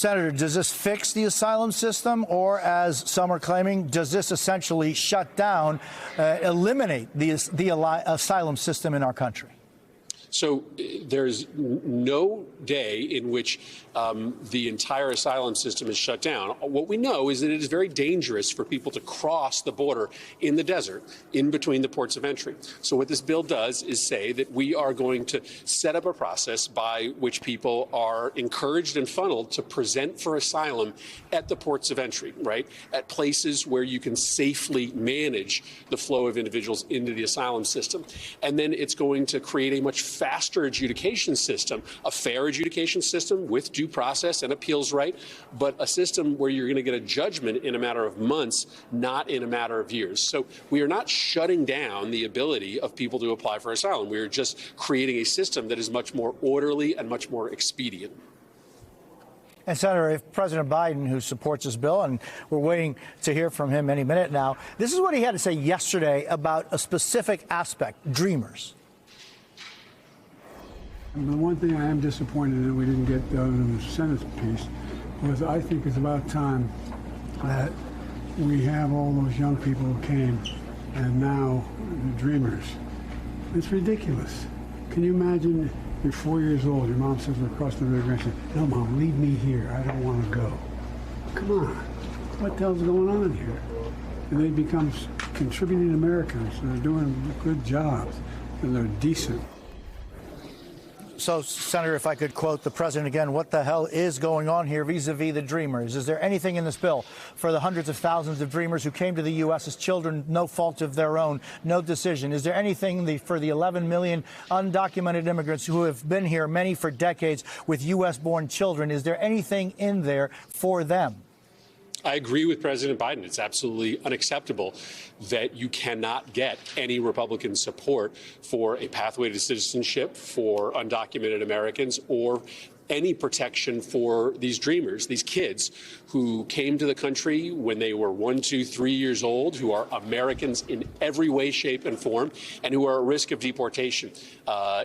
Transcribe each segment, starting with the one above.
Senator, does this fix the asylum system, or, as some are claiming, does this essentially shut down, eliminate the asylum system in our country? So there's no day in which the entire asylum system is shut down. What we know is that it is very dangerous for people to cross the border in the desert in between the ports of entry. So what this bill does is say that we are going to set up a process by which people are encouraged and funneled to present for asylum at the ports of entry, right? At places where you can safely manage the flow of individuals into the asylum system. And then it's going to create a much faster adjudication system, a fair adjudication system with due process and appeals right, but a system where you're going to get a judgment in a matter of months, not in a matter of years. So we are not shutting down the ability of people to apply for asylum. We are just creating a system that is much more orderly and much more expedient. And, Senator, if President Biden, who supports this bill, and we're waiting to hear from him any minute now, this is what he had to say yesterday about a specific aspect, Dreamers. The one thing I am disappointed in we didn't get in the Senate piece was I think it's about time that we have all those young people who came and now the Dreamers. It's ridiculous. Can you imagine you're 4 years old, your mom says we're crossing the river and says, no, Mom, leave me here. I don't want to go. Come on. What the hell's going on here? And they become contributing Americans. And they're doing good jobs and they're decent. So, Senator, if I could quote the president again, what the hell is going on here vis-a-vis the Dreamers? Is there anything in this bill for the hundreds of thousands of Dreamers who came to the U.S. as children, no fault of their own, no decision? Is there anything for the 11 million undocumented immigrants who have been here, many for decades, with U.S.-born children? Is there anything in there for them? I agree with President Biden. It's absolutely unacceptable that you cannot get any Republican support for a pathway to citizenship for undocumented Americans or any protection for these Dreamers, these kids who came to the country when they were 1, 2, 3 years old, who are Americans in every way, shape, and form, and who are at risk of deportation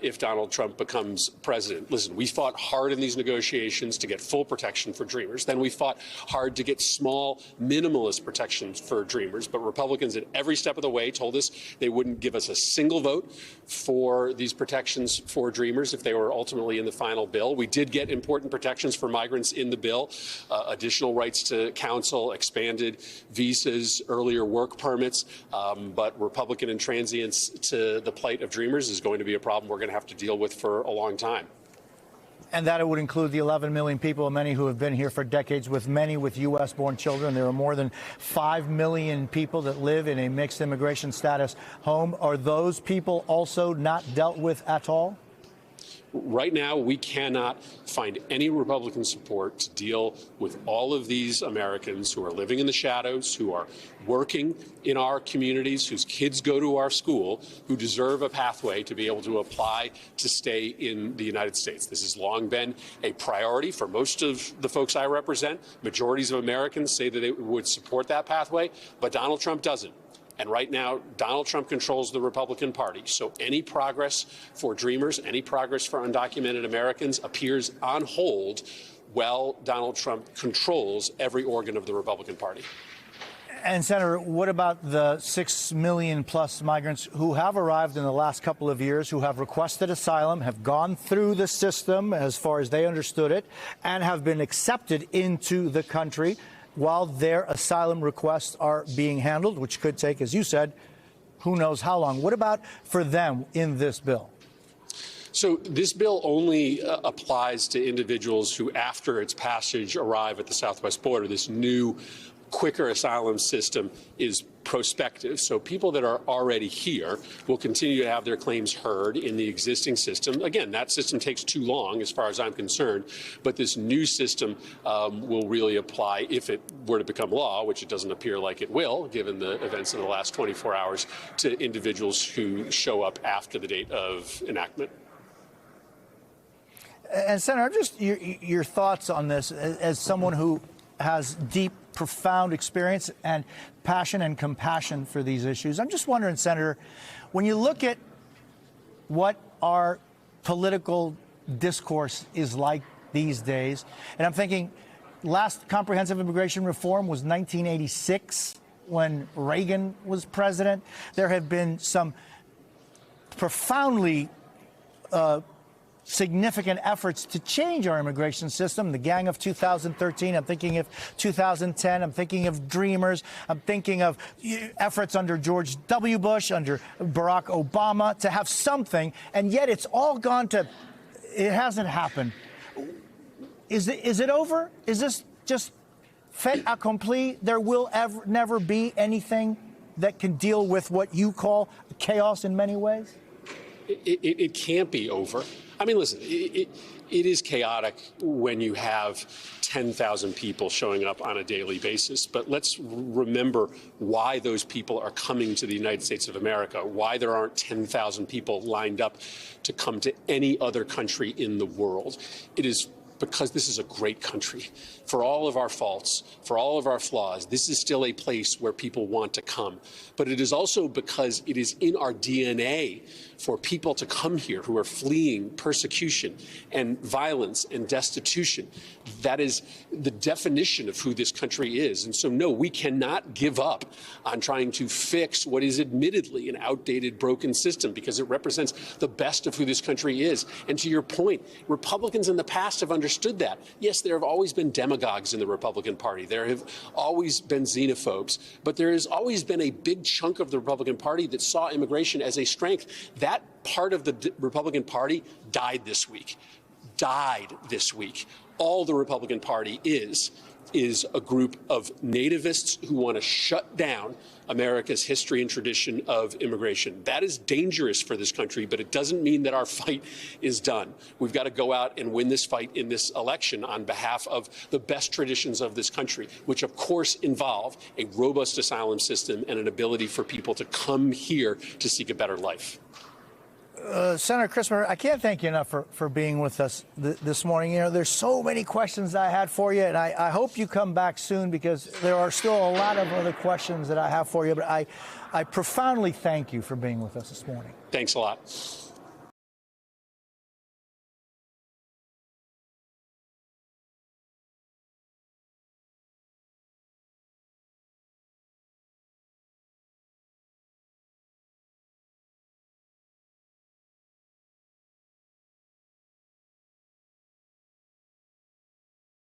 if Donald Trump becomes president. Listen, we fought hard in these negotiations to get full protection for Dreamers. Then we fought hard to get small, minimalist protections for Dreamers. But Republicans at every step of the way told us they wouldn't give us a single vote for these protections for Dreamers if they were ultimately in the final bill. We did get important protections for migrants in the bill, additional rights to counsel, expanded visas, earlier work permits, but Republican intransience to the plight of Dreamers is going to be a problem we're going to have to deal with for a long time. And that it would include the 11 million people, many who have been here for decades, with many with U.S.-born children. There are more than 5 million people that live in a mixed immigration status home. Are those people also not dealt with at all? Right now, we cannot find any Republican support to deal with all of these Americans who are living in the shadows, who are working in our communities, whose kids go to our school, who deserve a pathway to be able to apply to stay in the United States. This has long been a priority for most of the folks I represent. Majorities of Americans say that they would support that pathway, but Donald Trump doesn't. And right now, Donald Trump controls the Republican Party. So any progress for Dreamers, any progress for undocumented Americans appears on hold while Donald Trump controls every organ of the Republican Party. And, Senator, what about the 6 million plus migrants who have arrived in the last couple of years, who have requested asylum, have gone through the system as far as they understood it, and have been accepted into the country while their asylum requests are being handled, which could take, as you said, who knows how long? What about for them in this bill? So this bill only applies to individuals who, after its passage, arrive at the southwest border. This new, quicker asylum system is prospective. So people that are already here will continue to have their claims heard in the existing system. Again, that system takes too long as far as I'm concerned, but this new system will really apply if it were to become law, which it doesn't appear like it will, given the events in the last 24 hours, to individuals who show up after the date of enactment. And, Senator, just your thoughts on this as someone who has deep, profound experience and passion and compassion for these issues. I'm just wondering, Senator, when you look at what our political discourse is like these days, and I'm thinking last comprehensive immigration reform was 1986 when Reagan was president. There have been some profoundly significant efforts to change our immigration system. The Gang of 2013, I'm thinking of 2010, I'm thinking of Dreamers, I'm thinking of efforts under George W. Bush, under Barack Obama to have something, and yet it's all gone to, it hasn't happened. Is it over? Is this just fait accompli? There will never be anything that can deal with what you call chaos in many ways? It can't be over. I mean, listen, it is chaotic when you have 10,000 people showing up on a daily basis. But let's remember why those people are coming to the United States of America, why there aren't 10,000 people lined up to come to any other country in the world. It is because this is a great country. For all of our faults, for all of our flaws, this is still a place where people want to come. But it is also because it is in our DNA for people to come here who are fleeing persecution and violence and destitution. That is the definition of who this country is. And so, no, we cannot give up on trying to fix what is admittedly an outdated, broken system, because it represents the best of who this country is. And to your point, Republicans in the past have understood that. Yes, there have always been demagogues in the Republican Party. There have always been xenophobes. But there has always been a big chunk of the Republican Party that saw immigration as a strength. That part of the Republican Party died this week. All the Republican Party is a group of nativists who want to shut down America's history and tradition of immigration. That is dangerous for this country, but it doesn't mean that our fight is done. We've got to go out and win this fight in this election on behalf of the best traditions of this country, which of course involve a robust asylum system and an ability for people to come here to seek a better life. Senator Christopher, I can't thank you enough for being with us this morning. You know, there's so many questions I had for you, and I hope you come back soon, because there are still a lot of other questions that I have for you. But I profoundly thank you for being with us this morning. Thanks a lot.